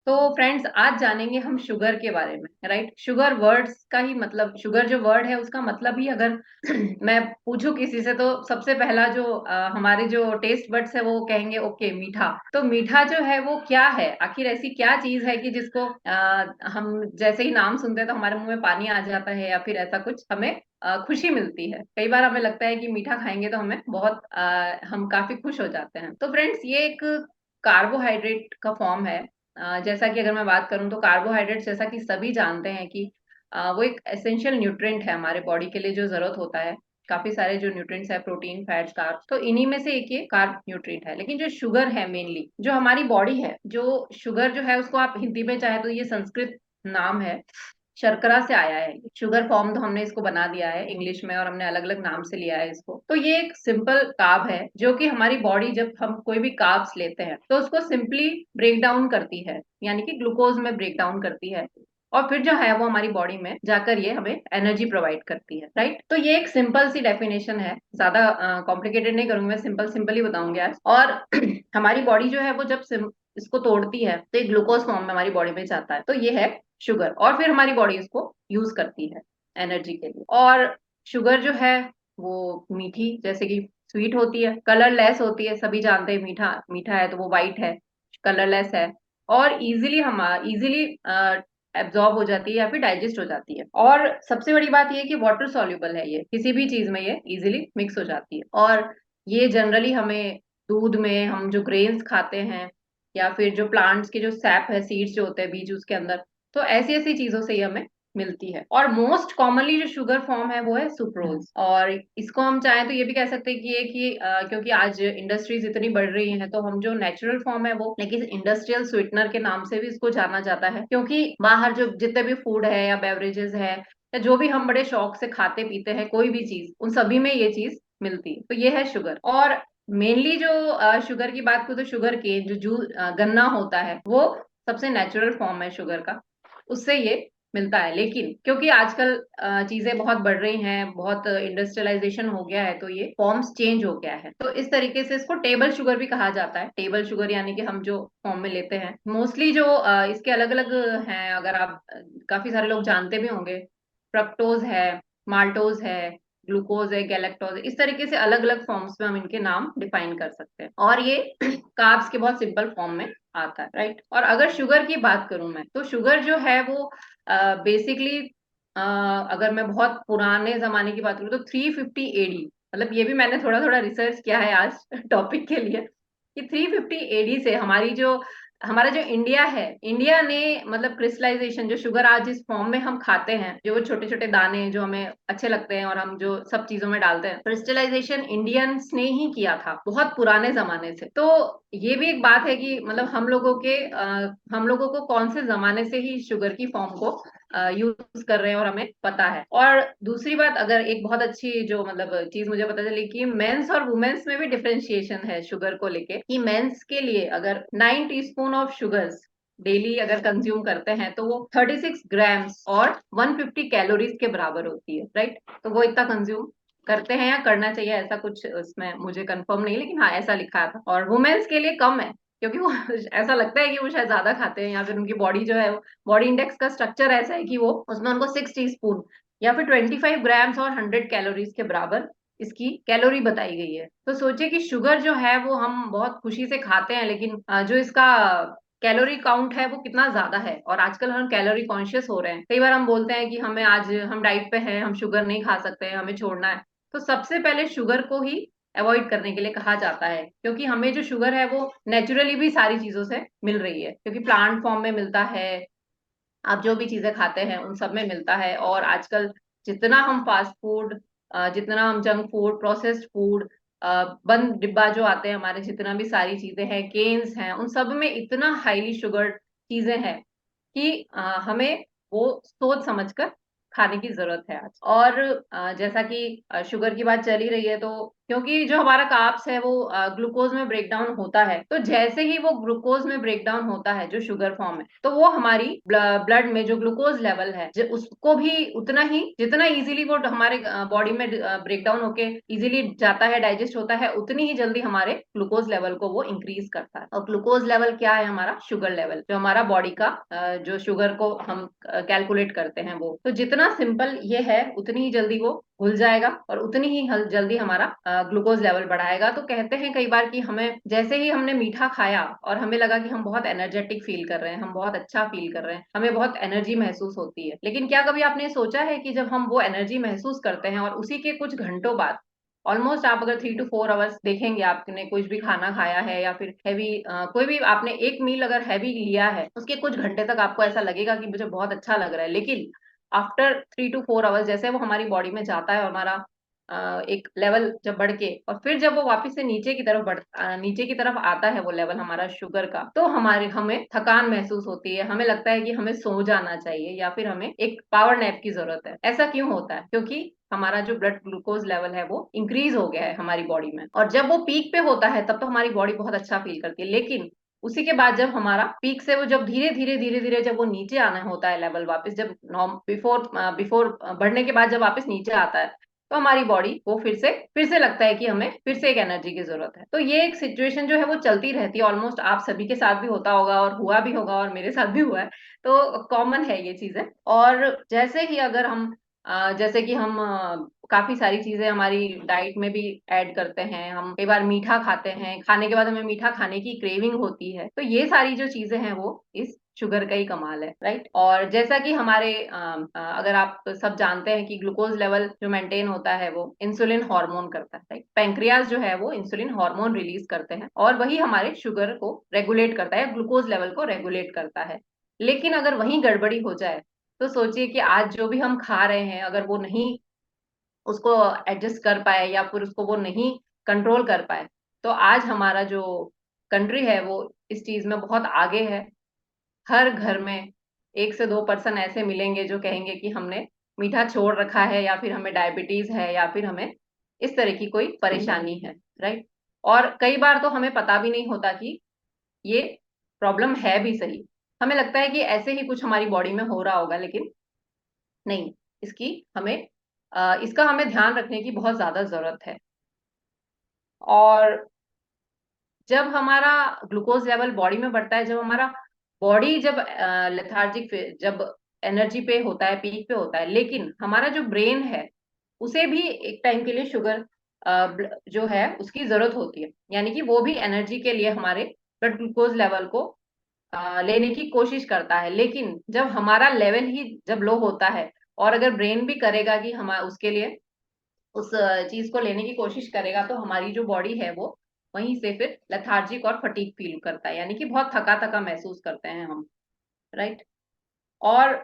तो फ्रेंड्स, आज जानेंगे हम शुगर के बारे में। राइट, शुगर वर्ड्स का ही मतलब, शुगर जो वर्ड है उसका मतलब ही अगर मैं पूछूं किसी से, तो सबसे पहला जो हमारे जो टेस्ट बड्स है वो कहेंगे ओके मीठा। तो मीठा जो है वो क्या है, आखिर ऐसी क्या चीज है कि जिसको हम जैसे ही नाम सुनते हैं तो हमारे मुंह में पानी आ जाता है, या फिर ऐसा कुछ हमें खुशी मिलती है। कई बार हमें लगता है कि मीठा खाएंगे तो हमें बहुत हम काफी खुश हो जाते हैं। तो फ्रेंड्स, ये एक कार्बोहाइड्रेट का फॉर्म है। जैसा कि अगर मैं बात करूं तो कार्बोहाइड्रेट, जैसा कि सभी जानते हैं कि वो एक एसेंशियल न्यूट्रिएंट है हमारे बॉडी के लिए, जो जरूरत होता है। काफी सारे जो न्यूट्रिएंट्स है, प्रोटीन, फैट्स, कार्ब, तो इन्हीं में से एक ये कार्ब न्यूट्रिएंट है। लेकिन जो शुगर है, मेनली जो हमारी बॉडी है, जो शुगर जो है उसको आप हिंदी में चाहे तो, ये संस्कृत नाम है, शर्करा से आया है। शुगर फॉर्म तो हमने इसको बना दिया है इंग्लिश में, और हमने अलग अलग नाम से लिया है इसको। तो ये एक सिंपल कार्ब है जो कि हमारी बॉडी, जब हम कोई भी कार्ब्स लेते हैं तो उसको सिंपली ब्रेक डाउन करती है, यानी कि ग्लूकोज में ब्रेक डाउन करती है, और फिर जो है वो हमारी बॉडी में जाकर ये हमें एनर्जी प्रोवाइड करती है। राइट, तो ये एक सिंपल सी डेफिनेशन है, ज्यादा कॉम्प्लिकेटेड नहीं करूंगी मैं, सिंपल सिंपल ही बताऊंगी आज। और हमारी बॉडी जो है वो जब इसको तोड़ती है तो ये ग्लूकोज फॉर्म में हमारी बॉडी में जाता है, तो ये है शुगर। और फिर हमारी बॉडी इसको यूज करती है एनर्जी के लिए। और शुगर जो है वो मीठी, जैसे कि स्वीट होती है, कलरलेस होती है। सभी जानते हैं मीठा मीठा है तो वो वाइट है, कलरलेस है, और इजीली एब्जॉर्ब हो जाती है या फिर डाइजेस्ट हो जाती है। और सबसे बड़ी बात ये है कि वाटर सॉल्युबल है, ये किसी भी चीज में ये इजीली मिक्स हो जाती है। और ये जनरली हमें दूध में, हम जो ग्रेन्स खाते हैं, या फिर जो प्लांट्स के जो सैप है, सीड्स जो होते हैं बीज उसके अंदर, तो ऐसी ऐसी चीजों से ये हमें मिलती है। और मोस्ट कॉमनली जो शुगर फॉर्म है वो है सुक्रोज। और इसको हम चाहें तो ये भी कह सकते हैं कि क्योंकि आज इंडस्ट्रीज इतनी बढ़ रही हैं, तो हम जो नेचुरल फॉर्म है वो, लेकिन इंडस्ट्रियल स्वीटनर के नाम से भी इसको जाना जाता है, क्योंकि बाहर जो जितने भी फूड है या बेवरेजेस है, या जो भी हम बड़े शौक से खाते पीते हैं कोई भी चीज, उन सभी में ये चीज मिलती है। तो ये है शुगर। और मेनली जो शुगर की बात करूँ तो शुगर केन, जो गन्ना होता है, वो सबसे नेचुरल फॉर्म है शुगर का, उससे ये मिलता है। लेकिन क्योंकि आजकल चीजें बहुत बढ़ रही हैं, बहुत इंडस्ट्रियलाइजेशन हो गया है, तो ये फॉर्म्स चेंज हो गया है। तो इस तरीके से इसको टेबल शुगर भी कहा जाता है। टेबल शुगर यानी कि हम जो फॉर्म में लेते हैं, मोस्टली जो इसके अलग अलग हैं, अगर आप काफी सारे लोग जानते भी होंगे, फ्रक्टोज है, माल्टोज है, ग्लूकोज है, गैलेक्टोज है, इस तरीके से अलग अलग फॉर्म्स में हम इनके नाम डिफाइन कर सकते हैं। और ये कार्ब्स के बहुत सिंपल फॉर्म में आता है। राइट, और अगर शुगर की बात करूं मैं, तो शुगर जो है वो बेसिकली, अगर मैं बहुत पुराने जमाने की बात करूं तो 350 एडी, मतलब ये भी मैंने थोड़ा थोड़ा रिसर्च किया है आज टॉपिक के लिए, कि 350 एडी से हमारा जो इंडिया है, इंडिया ने मतलब क्रिस्टलाइजेशन, जो शुगर आज जिस फॉर्म में हम खाते हैं, जो वो छोटे छोटे दाने जो हमें अच्छे लगते हैं और हम जो सब चीजों में डालते हैं, क्रिस्टलाइजेशन इंडियंस ने ही किया था बहुत पुराने जमाने से। तो ये भी एक बात है कि मतलब हम लोगों को कौन से जमाने से ही शुगर की फॉर्म को यूज कर रहे हैं और हमें पता है। और दूसरी बात, अगर एक बहुत अच्छी जो मतलब चीज मुझे पता चली, कि मेंस और वुमेन्स में भी डिफरेंशिएशन है शुगर को लेके, कि मेंस के लिए अगर 9 टीस्पून ऑफ शुगर्स डेली अगर कंज्यूम करते हैं तो वो 36 ग्राम्स और 150 कैलोरीज के बराबर होती है। राइट, तो वो इतना कंज्यूम करते हैं, या करना चाहिए, ऐसा कुछ उसमें मुझे कंफर्म नहीं, लेकिन हाँ ऐसा लिखा था। और वुमेन्स के लिए कम है, क्योंकि वो ऐसा लगता है कि वो शायद ज्यादा खाते हैं, या फिर उनकी बॉडी जो है, बॉडी इंडेक्स का स्ट्रक्चर ऐसा है कि वो उसमें उनको 6 टीस्पून या फिर 25 ग्राम्स और 100 कैलोरीज के बराबर इसकी कैलोरी बताई गई है। तो सोचिए कि शुगर जो है वो हम बहुत खुशी से खाते हैं, लेकिन जो इसका कैलोरी काउंट है वो कितना ज्यादा है। और आजकल हम कैलोरी कॉन्शियस हो रहे हैं, कई बार हम बोलते हैं कि हमें आज हम डाइट पे हैं, हम शुगर नहीं खा सकते हैं, हमें छोड़ना है। तो सबसे पहले शुगर को ही अवॉइड करने के लिए कहा जाता है, क्योंकि हमें जो शुगर है वो नेचुरली भी सारी चीजों से मिल रही है, क्योंकि प्लांट फॉर्म में मिलता है, आप जो भी चीजें खाते हैं उन सब में मिलता है। और आजकल जितना हम फास्ट फूड, जितना हम जंक फूड, प्रोसेस्ड फूड, बंद डिब्बा जो आते हैं हमारे, जितना भी सारी चीजें हैं, केन्स हैं, उन सब में इतना हाईली शुगर चीजें हैं कि हमें वो सोच समझकर खाने की जरूरत है आज। और जैसा कि शुगर की बात चल ही रही है, तो क्योंकि जो हमारा कार्ब्स है वो ग्लूकोज में ब्रेक डाउन होता है, तो जैसे ही वो ग्लूकोज में ब्रेक डाउन होता है जो शुगर फॉर्म है, तो वो हमारी ब्लड में जो ग्लूकोज लेवल है उसको भी उतना ही, जितना इजीली वो हमारे बॉडी में ब्रेक डाउन होके इजीली जाता है, डाइजेस्ट होता है, उतनी ही जल्दी हमारे ग्लूकोज लेवल को वो इंक्रीज करता है। और ग्लूकोज लेवल क्या है? हमारा शुगर लेवल, जो हमारा बॉडी का जो शुगर को हम कैलकुलेट करते हैं वो। तो जितना सिंपल ये है उतनी ही जल्दी वो घुल जाएगा और उतनी ही जल्दी हमारा ग्लूकोज लेवल बढ़ाएगा। तो कहते हैं कई बार कि हमें जैसे ही हमने मीठा खाया और हमें लगा कि हम बहुत एनर्जेटिक फील कर रहे हैं, हम बहुत अच्छा फील कर रहे हैं, हमें बहुत एनर्जी महसूस होती है, लेकिन क्या कभी आपने सोचा है कि जब हम वो एनर्जी महसूस करते हैं और उसी के कुछ घंटों बाद, ऑलमोस्ट आप अगर 3 to 4 आवर्स देखेंगे, आपने कुछ भी खाना खाया है या फिर हैवी कोई भी आपने एक मील अगर हैवी लिया है, उसके कुछ घंटे तक आपको ऐसा लगेगा कि मुझे बहुत अच्छा लग रहा है, लेकिन आफ्टर 3 to 4 आवर्स जैसे वो हमारी बॉडी में जाता है और हमारा एक लेवल जब बढ़ के और फिर जब वो वापस से नीचे की तरफ नीचे की तरफ आता है वो लेवल हमारा शुगर का, तो हमें थकान महसूस होती है, हमें लगता है कि हमें सो जाना चाहिए या फिर हमें एक पावर नैप की जरूरत है। ऐसा क्यों होता है? क्योंकि हमारा जो ब्लड ग्लूकोज लेवल है वो इंक्रीज हो गया है हमारी बॉडी में, और जब वो पीक पे होता है तब तो हमारी बॉडी बहुत अच्छा फील करती है, लेकिन उसी के बाद जब हमारा पीक से वो जब धीरे धीरे जब वो नीचे आना होता है लेवल वापस, जब बिफोर बिफोर बढ़ने के बाद जब वापस नीचे आता है, तो हमारी बॉडी को फिर से लगता है कि हमें फिर से एक एनर्जी की जरूरत है। तो ये एक सिचुएशन जो है वो चलती रहती है, ऑलमोस्ट आप सभी के साथ भी होता होगा और हुआ भी होगा और मेरे साथ भी हुआ है, तो कॉमन है ये चीजें। और जैसे ही अगर हम जैसे कि हम काफी सारी चीजें हमारी डाइट में भी ऐड करते हैं, हम कई बार मीठा खाते हैं, खाने के बाद हमें मीठा खाने की क्रेविंग होती है, तो ये सारी जो चीजें हैं वो इस शुगर का ही कमाल है, राइट। और जैसा कि हमारे अगर आप सब जानते हैं कि ग्लूकोज लेवल जो मेंटेन होता है वो इंसुलिन हार्मोन करता है, राइट। पैंक्रियाज जो है वो इंसुलिन हार्मोन रिलीज करते हैं और वही हमारे शुगर को रेगुलेट करता है, ग्लूकोज लेवल को रेगुलेट करता है। लेकिन अगर वहीं गड़बड़ी हो जाए, तो सोचिए कि आज जो भी हम खा रहे हैं, अगर वो नहीं उसको एडजस्ट कर पाए या फिर उसको वो नहीं कंट्रोल कर पाए, तो आज हमारा जो कंट्री है वो इस चीज में बहुत आगे है। हर घर में 1 से 2 पर्सन ऐसे मिलेंगे जो कहेंगे कि हमने मीठा छोड़ रखा है, या फिर हमें डायबिटीज है, या फिर हमें इस तरह की कोई परेशानी है, राइट। और कई बार तो हमें पता भी नहीं होता कि ये प्रॉब्लम है भी सही, हमें लगता है कि ऐसे ही कुछ हमारी बॉडी में हो रहा होगा, लेकिन नहीं, इसकी हमें इसका हमें ध्यान रखने की बहुत ज्यादा जरूरत है। और जब हमारा ग्लूकोज लेवल बॉडी में बढ़ता है, जब हमारा बॉडी जब लेथार्जिक, जब एनर्जी पे होता है, पीक पे होता है, लेकिन हमारा जो ब्रेन है उसे भी एक टाइम के लिए शुगर जो है उसकी जरूरत होती है, यानी कि वो भी एनर्जी के लिए हमारे ब्लड ग्लूकोज लेवल को लेने की कोशिश करता है। लेकिन जब हमारा लेवल ही जब लो होता है और अगर ब्रेन भी करेगा कि हम उसके लिए उस चीज को लेने की कोशिश करेगा, तो हमारी जो बॉडी है वो वहीं से फिर लेथार्जिक और फटीग फील करता है, यानी कि बहुत थका थका महसूस करते हैं हम, राइट। और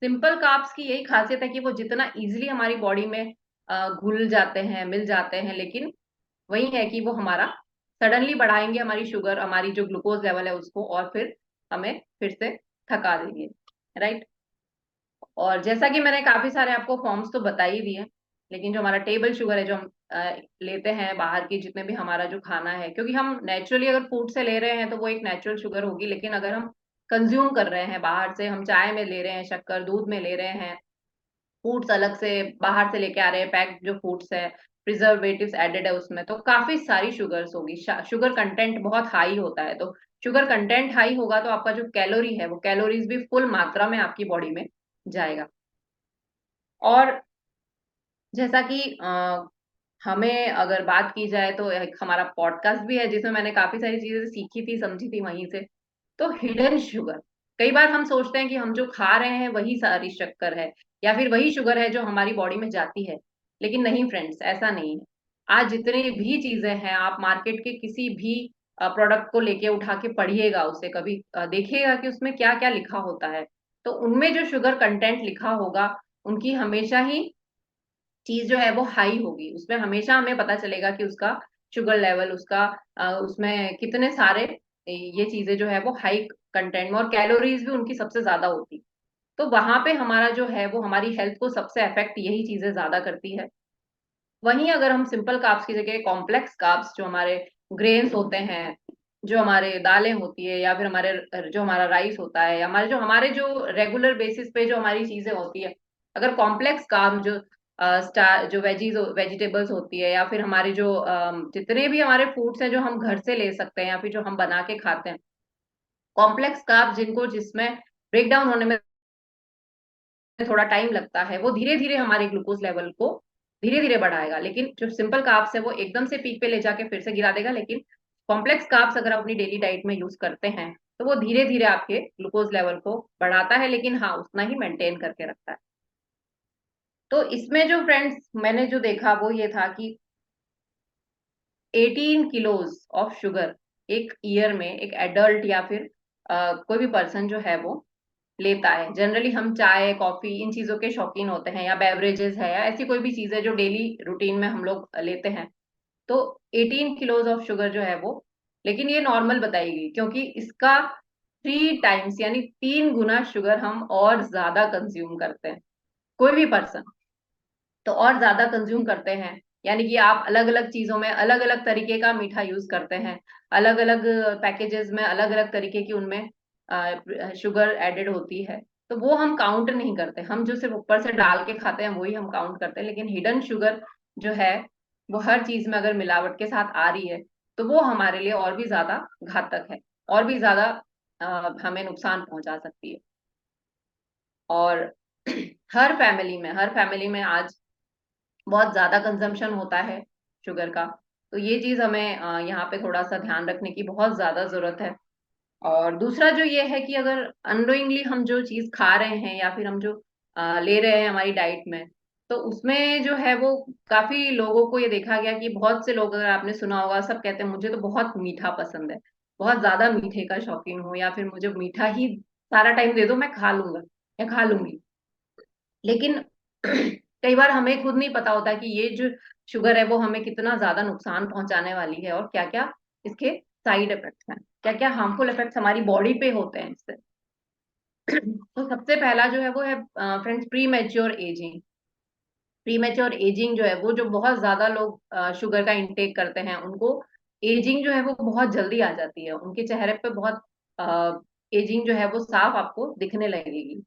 सिंपल कार्ब्स की यही खासियत है कि वो जितना इजीली हमारी बॉडी में घुल जाते हैं, मिल जाते हैं, लेकिन वही है कि वो हमारा सडनली बढ़ाएंगे हमारी शुगर, हमारी जो ग्लूकोज लेवल है उसको, और फिर हमें फिर से थका देंगे, राइट। और जैसा कि मैंने काफी सारे आपको फॉर्म्स तो बता ही दिए, लेकिन जो हमारा टेबल शुगर है जो हम लेते हैं बाहर की जितने भी हमारा जो खाना है, क्योंकि हम नेचुरली अगर फूड से ले रहे हैं तो वो एक नेचुरल शुगर होगी, लेकिन अगर हम कंज्यूम कर रहे हैं बाहर से, हम चाय में ले रहे हैं, शक्कर दूध में ले रहे हैं, फूड्स अलग से बाहर से लेके आ रहे हैं, पैक्ड जो फूड्स है, प्रिजर्वेटिव्स एडेड है उसमें, तो काफी सारी शुगर्स होगी, शुगर कंटेंट बहुत हाई होता है। तो शुगर कंटेंट हाई होगा तो आपका जो कैलोरी है वो कैलोरीज भी फुल मात्रा में आपकी बॉडी में जाएगा। और जैसा कि हमें अगर बात की जाए तो एक हमारा पॉडकास्ट भी है जिसमें मैंने काफी सारी चीजें सीखी थी, समझी थी वहीं से। तो हिडन शुगर, कई बार हम सोचते हैं कि हम जो खा रहे हैं वही सारी शक्कर है या फिर वही शुगर है जो हमारी बॉडी में जाती है, लेकिन नहीं फ्रेंड्स, ऐसा नहीं है। आज जितनी भी चीजें हैं, आप मार्केट के किसी भी प्रोडक्ट को लेके उठा के पढ़िएगा, उसे कभी देखिएगा कि उसमें क्या क्या लिखा होता है, तो उनमें जो शुगर कंटेंट लिखा होगा उनकी हमेशा ही चीज जो है वो हाई होगी, उसमें हमेशा हमें पता चलेगा कि उसका शुगर लेवल, उसका उसमें कितने सारे ये चीजें जो है वो हाई कंटेंट में, और कैलोरीज भी उनकी सबसे ज्यादा होती। तो वहां पे हमारा जो है वो हमारी हेल्थ को सबसे अफेक्ट यही चीजें ज्यादा करती है। वहीं अगर हम सिंपल कार्ब्स की जगह कॉम्प्लेक्स कार्ब्स, जो हमारे ग्रेन्स होते हैं, जो हमारे दालें होती है, या फिर हमारे जो हमारा राइस होता है, या हमारे जो रेगुलर बेसिस पे जो हमारी चीजें होती है, अगर कॉम्प्लेक्स कार्ब जो जो वेजिटेबल्स होती है, या फिर हमारी जो जितने भी हमारे फूड्स हैं जो हम घर से ले सकते हैं या फिर जो हम बना के खाते हैं, कॉम्प्लेक्स कार्ब जिसमें ब्रेक डाउन होने में थोड़ा टाइम लगता है, वो धीरे धीरे हमारे ग्लूकोज लेवल को धीरे धीरे बढ़ाएगा। लेकिन जो सिंपल कार्ब्स है वो एकदम से पीक पे ले जाके फिर से गिरा देगा। लेकिन कॉम्प्लेक्स कार्ब्स अगर आप अपनी डेली डाइट में यूज करते हैं तो वो धीरे धीरे आपके ग्लूकोज लेवल को बढ़ाता है, लेकिन हाँ उतना ही मेंटेन करके रखता है। तो इसमें जो फ्रेंड्स मैंने जो देखा वो ये था कि 18 किलोज ऑफ शुगर एक ईयर में एक एडल्ट या फिर कोई भी पर्सन जो है वो लेता है। जनरली हम चाय कॉफी इन चीजों के शौकीन होते हैं, या बेवरेजेस है, या ऐसी कोई भी चीज है जो डेली रूटीन में हम लोग लेते हैं, तो 18 किलोज ऑफ शुगर जो है वो, लेकिन ये नॉर्मल बताई गई क्योंकि इसका 3 टाइम्स यानी 3 गुना शुगर हम और ज्यादा कंज्यूम करते हैं, कोई भी पर्सन तो और ज्यादा कंज्यूम करते हैं। यानी कि आप अलग अलग चीजों में अलग अलग तरीके का मीठा यूज करते हैं, अलग अलग पैकेजेस में अलग अलग तरीके की उनमें शुगर एडेड होती है, तो वो हम काउंट नहीं करते। हम जो सिर्फ ऊपर से डाल के खाते हैं वही हम काउंट करते हैं। लेकिन हिडन शुगर जो है वो हर चीज में अगर मिलावट के साथ आ रही है तो वो हमारे लिए और भी ज्यादा घातक है, और भी ज्यादा हमें नुकसान पहुंचा सकती है। और हर फैमिली में आज बहुत ज्यादा कंजम्पशन होता है शुगर का। तो ये चीज हमें यहाँ पे थोड़ा सा ध्यान रखने की बहुत ज्यादा जरूरत है। और दूसरा जो ये है कि अगर अननोइंगली हम जो चीज खा रहे हैं या फिर हम जो ले रहे हैं हमारी डाइट में, तो उसमें जो है वो काफी लोगों को ये देखा गया कि बहुत से लोग, अगर आपने सुना होगा, सब कहते हैं मुझे तो बहुत मीठा पसंद है, बहुत ज्यादा मीठे का शौकीन हूँ, या फिर मुझे मीठा ही सारा टाइम दे दो मैं खा लूंगा या खा लूंगी। लेकिन कई बार हमें खुद नहीं पता होता कि ये जो शुगर है वो हमें कितना ज्यादा नुकसान पहुंचाने वाली है, और क्या क्या इसके साइड इफेक्ट्स हैं, क्या क्या हार्मफुल इफेक्ट्स हमारी बॉडी पे होते हैं इससे। तो सबसे पहला जो है वो है friends pre mature ageing. Pre mature ageing जो है वो, जो बहुत ज्यादा लोग शुगर का इंटेक करते हैं उनको एजिंग जो है वो बहुत जल्दी आ जाती है, उनके चेहरे पे बहुत एजिंग जो है वो साफ आपको दिखने लगेगी।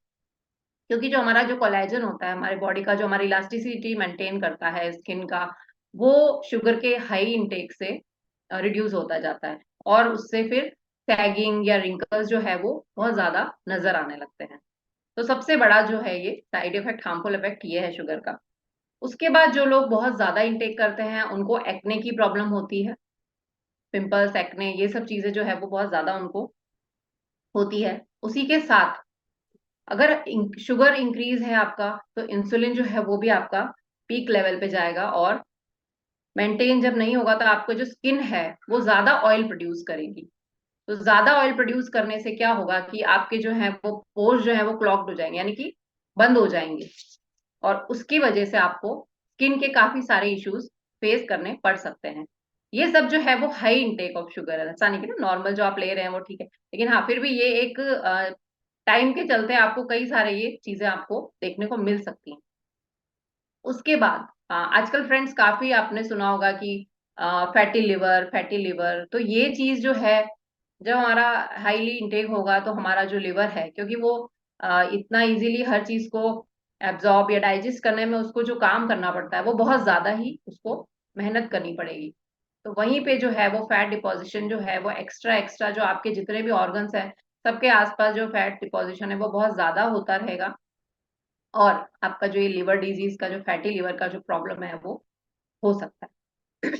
क्योंकि जो हमारा जो कोलेजन होता है हमारे बॉडी का, जो हमारी इलास्टिसिटी मेंटेन करता है स्किन का, वो शुगर के हाई इंटेक से रिड्यूस होता जाता है, और उससे फिर सैगिंग या रिंकल्स जो है वो बहुत ज्यादा नजर आने लगते हैं। तो सबसे बड़ा जो है ये साइड इफेक्ट, हार्मफुल इफेक्ट ये है शुगर का। उसके बाद जो लोग बहुत ज्यादा इंटेक करते हैं उनको एक्ने की प्रॉब्लम होती है, पिंपल्स एक्ने ये सब चीजें जो है वो बहुत ज्यादा उनको होती है। उसी के साथ अगर शुगर इंक्रीज है आपका, तो इंसुलिन जो है वो भी आपका पीक लेवल पे जाएगा, और मेंटेन जब नहीं होगा तो आपको जो स्किन है वो ज्यादा ऑयल प्रोड्यूस करेगी। तो ज्यादा ऑयल प्रोड्यूस करने से क्या होगा कि आपके जो है वो पोर्स जो है वो क्लॉग्ड हो जाएंगे, यानी कि बंद हो जाएंगे, और उसकी वजह से आपको स्किन के काफी सारे इश्यूज फेस करने पड़ सकते हैं। ये सब जो है वो हाई इंटेक ऑफ शुगर है, ऐसा नहीं कि ना नॉर्मल जो आप ले रहे हैं वो ठीक है, लेकिन हाँ फिर भी ये एक टाइम के चलते आपको कई सारे ये चीजें आपको देखने को मिल सकती हैं। उसके बाद आजकल फ्रेंड्स काफी आपने सुना होगा कि फैटी लिवर, तो ये चीज जो है, जब हमारा हाईली इंटेक होगा तो हमारा जो लिवर है, क्योंकि वो इतना इजीली हर चीज को एब्जॉर्ब या डाइजेस्ट करने में उसको जो काम करना पड़ता है वो बहुत ज्यादा ही उसको मेहनत करनी पड़ेगी। तो वहीं पे जो है वो फैट डिपॉजिशन जो है वो एक्स्ट्रा एक्स्ट्रा जो आपके जितने भी ऑर्गन्स हैं सबके आसपास जो फैट डिपॉजिशन है वो बहुत ज्यादा होता रहेगा, और आपका जो ये लिवर डिजीज का, जो फैटी लिवर का जो प्रॉब्लम है वो हो सकता है।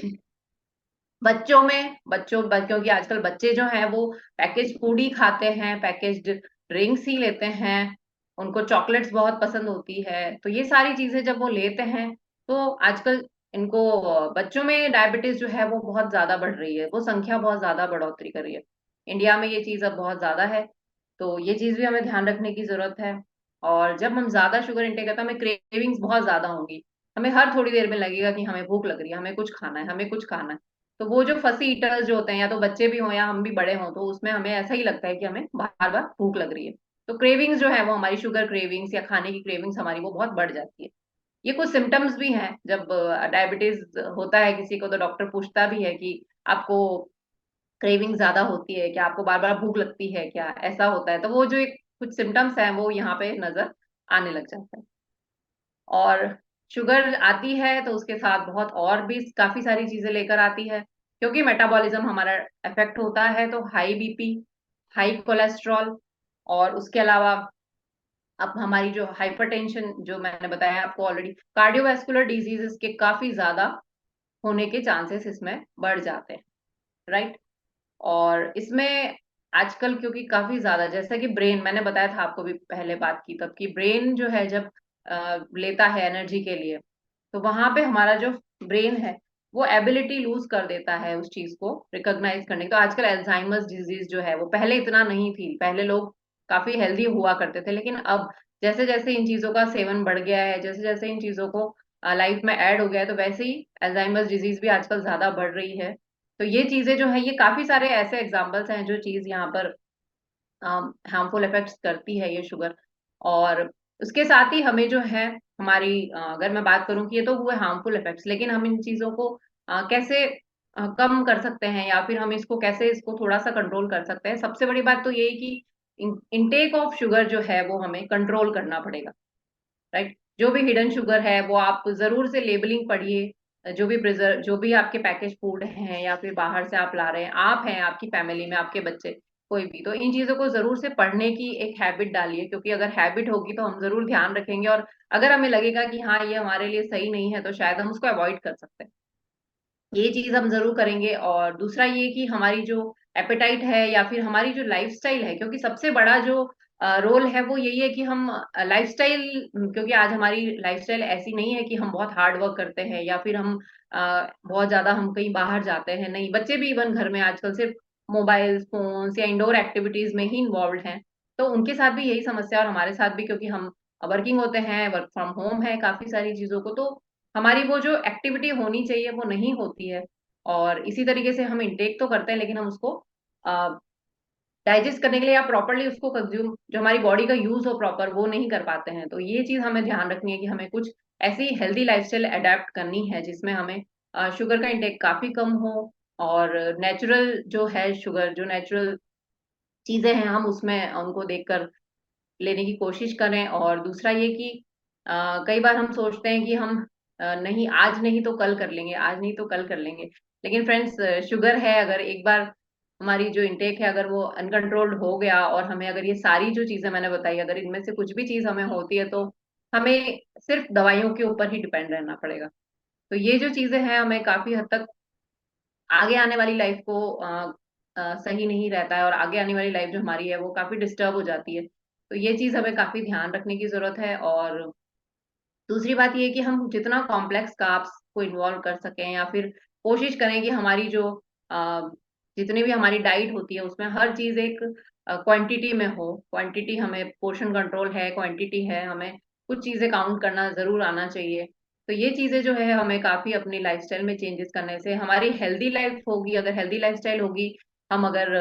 क्योंकि आजकल बच्चे जो हैं वो पैकेज फूड ही खाते हैं, पैकेज्ड ड्रिंक्स ही लेते हैं, उनको चॉकलेट्स बहुत पसंद होती है, तो ये सारी चीजें जब वो लेते हैं तो आजकल इनको बच्चों में डायबिटीज जो है वो बहुत ज्यादा बढ़ रही है, वो संख्या बहुत ज्यादा बढ़ोतरी कर रही है। इंडिया में ये चीज अब बहुत ज्यादा है, तो ये चीज भी हमें ध्यान रखने की जरूरत है। और जब हम ज्यादा शुगर इंटेक करते हैं हमें क्रेविंग्स बहुत ज्यादा होंगी, हमें हर थोड़ी देर में लगेगा कि हमें भूख लग रही है, हमें कुछ खाना है, हमें कुछ खाना है। तो वो जो फसी ईटर्स जो होते हैं, या तो बच्चे भी हों या हम भी बड़े हों, तो उसमें हमें ऐसा ही लगता है कि हमें बार बार भूख लग रही है। तो क्रेविंग्स जो है वो हमारी शुगर क्रेविंग्स या खाने की क्रेविंग्स हमारी वो बहुत बढ़ जाती है। ये कुछ सिम्टम्स भी हैं, जब डायबिटीज होता है किसी को तो डॉक्टर पूछता भी है कि आपको क्रेविंग ज्यादा होती है क्या, आपको बार बार भूख लगती है क्या, ऐसा होता है, तो वो जो एक कुछ सिम्टम्स हैं वो यहाँ पे नजर आने लग जाता है। और शुगर आती है तो उसके साथ बहुत और भी काफी सारी चीजें लेकर आती है, क्योंकि मेटाबॉलिज्म हमारा इफेक्ट होता है, तो हाई बीपी, हाई कोलेस्ट्रॉल, और उसके अलावा अब हमारी जो हाइपरटेंशन जो मैंने बताया आपको ऑलरेडी, कार्डियोवैस्कुलर डिजीजेस के काफी ज्यादा होने के चांसेस इसमें बढ़ जाते हैं, राइट। और इसमें आजकल क्योंकि काफी ज्यादा, जैसा कि ब्रेन, मैंने बताया था आपको भी पहले बात की तब, कि ब्रेन जो है जब लेता है एनर्जी के लिए, तो वहां पे हमारा जो ब्रेन है वो एबिलिटी लूज कर देता है उस चीज को रिकॉग्नाइज करने की। तो आजकल अल्जाइमर्स डिजीज जो है वो पहले इतना नहीं थी, पहले लोग काफी हेल्दी हुआ करते थे, लेकिन अब जैसे जैसे इन चीजों का सेवन बढ़ गया है, जैसे जैसे इन चीजों को लाइफ में ऐड हो गया है, तो वैसे ही अल्जाइमर्स डिजीज भी आजकल ज्यादा बढ़ रही है। तो ये चीजें जो है, ये काफी सारे ऐसे एग्जाम्पल्स हैं जो चीज यहाँ पर हार्मफुल इफेक्ट्स करती है ये शुगर। और उसके साथ ही हमें जो है हमारी अगर मैं बात करूं कि ये तो हुए हार्मफुल इफेक्ट्स, लेकिन हम इन चीजों को कैसे कम कर सकते हैं, या फिर हम इसको कैसे इसको थोड़ा सा कंट्रोल कर सकते हैं। सबसे बड़ी बात तो यही कि इनटेक ऑफ शुगर जो है वो हमें कंट्रोल करना पड़ेगा, राइट। जो भी हिडन शुगर है वो आप जरूर से लेबलिंग पढ़िए, जो भी प्रिजर्व, जो भी आपके पैकेज फूड हैं या फिर बाहर से आप ला रहे हैं, आप हैं, आपकी फैमिली में आपके बच्चे, कोई भी, तो इन चीजों को जरूर से पढ़ने की एक हैबिट डालिए, क्योंकि अगर हैबिट होगी तो हम जरूर ध्यान रखेंगे, और अगर हमें लगेगा कि हाँ ये हमारे लिए सही नहीं है तो शायद हम उसको अवॉइड कर सकते हैं। ये चीज हम जरूर करेंगे। और दूसरा ये कि हमारी जो एपेटाइट है या फिर हमारी जो लाइफस्टाइल है, क्योंकि सबसे बड़ा जो रोल है वो यही है कि हम लाइफस्टाइल, क्योंकि आज हमारी लाइफस्टाइल ऐसी नहीं है कि हम बहुत हार्ड वर्क करते हैं या फिर हम बहुत ज्यादा हम कहीं बाहर जाते हैं, नहीं, बच्चे भी इवन घर में आजकल सिर्फ मोबाइल फोन्स या इंडोर एक्टिविटीज में ही इन्वॉल्व हैं। तो उनके साथ भी यही समस्या, और हमारे साथ भी, क्योंकि हम वर्किंग होते हैं, वर्क फ्रॉम होम है काफी सारी चीजों को, तो हमारी वो जो एक्टिविटी होनी चाहिए वो नहीं होती है। और इसी तरीके से हम इंटेक तो करते हैं, लेकिन हम उसको डाइजेस्ट करने के लिए या प्रॉपरली उसको कंज्यूम, जो हमारी बॉडी का यूज हो प्रॉपर, वो नहीं कर पाते हैं। तो ये चीज हमें ध्यान रखनी है कि हमें कुछ ऐसी हेल्दी लाइफस्टाइल अडेप्ट करनी है जिसमें हमें शुगर का इंटेक काफी कम हो, और नेचुरल जो है शुगर, जो नेचुरल चीजें हैं, हम उसमें उनको देखकर लेने की कोशिश करें। और दूसरा ये कि कई बार हम सोचते हैं कि हम नहीं, आज नहीं तो कल कर लेंगे, आज नहीं तो कल कर लेंगे, लेकिन फ्रेंड्स शुगर है, अगर एक बार हमारी जो इंटेक है अगर वो अनकंट्रोल्ड हो गया, और हमें अगर ये सारी जो चीजें मैंने बताई, अगर इनमें से कुछ भी चीज हमें होती है, तो हमें सिर्फ दवाइयों के ऊपर ही डिपेंड रहना पड़ेगा। तो ये जो चीजें हैं हमें काफी हद तक आगे आने वाली लाइफ को सही नहीं रहता है, और आगे आने वाली लाइफ जो हमारी है वो काफी डिस्टर्ब हो जाती है। तो ये चीज हमें काफी ध्यान रखने की जरूरत है। और दूसरी बात ये है कि हम जितना कॉम्प्लेक्स कार्ब्स को इन्वॉल्व कर सकें, या फिर कोशिश करें कि हमारी जो अ, जितनी भी हमारी डाइट होती है उसमें हर चीज एक क्वांटिटी में हो। क्वांटिटी, हमें पोर्शन कंट्रोल है, क्वांटिटी है, हमें कुछ चीजें काउंट करना जरूर आना चाहिए। तो ये चीजें जो है हमें काफी अपनी लाइफस्टाइल में चेंजेस करने से हमारी हेल्दी लाइफ होगी। अगर हेल्दी लाइफस्टाइल होगी, हम अगर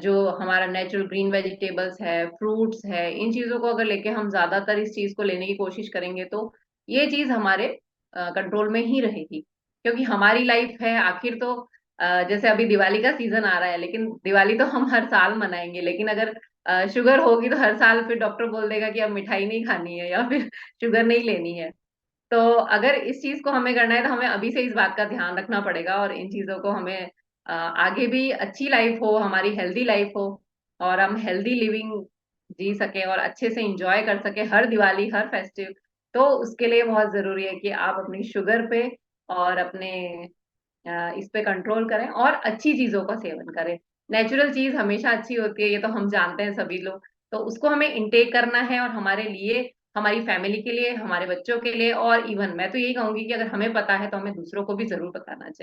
जो हमारा नेचुरल ग्रीन वेजिटेबल्स है, फ्रूट्स है, इन चीजों को अगर लेके हम ज्यादातर इस चीज को लेने की कोशिश करेंगे, तो ये चीज हमारे कंट्रोल में ही रहेगी। क्योंकि हमारी लाइफ है आखिर तो, जैसे अभी दिवाली का सीजन आ रहा है, लेकिन दिवाली तो हम हर साल मनाएंगे, लेकिन अगर शुगर होगी तो हर साल फिर डॉक्टर बोल देगा कि अब मिठाई नहीं खानी है या फिर शुगर नहीं लेनी है। तो अगर इस चीज को हमें करना है तो हमें अभी से इस बात का ध्यान रखना पड़ेगा, और इन चीजों को हमें आगे भी अच्छी लाइफ हो, हमारी हेल्दी लाइफ हो, और हम हेल्दी लिविंग जी सके और अच्छे से इंजॉय कर सके हर दिवाली, हर फेस्टिव। तो उसके लिए बहुत जरूरी है कि आप अपनी शुगर पे और अपने इस पे कंट्रोल करें, और अच्छी चीजों का सेवन करें। नेचुरल चीज हमेशा अच्छी होती है, ये तो हम जानते हैं सभी लोग। तो उसको हमें इंटेक करना है, और हमारे लिए, हमारी फैमिली के लिए, हमारे बच्चों के लिए, और इवन मैं तो यही कहूंगी कि अगर हमें पता है तो हमें दूसरों को भी जरूर बताना चाहिए।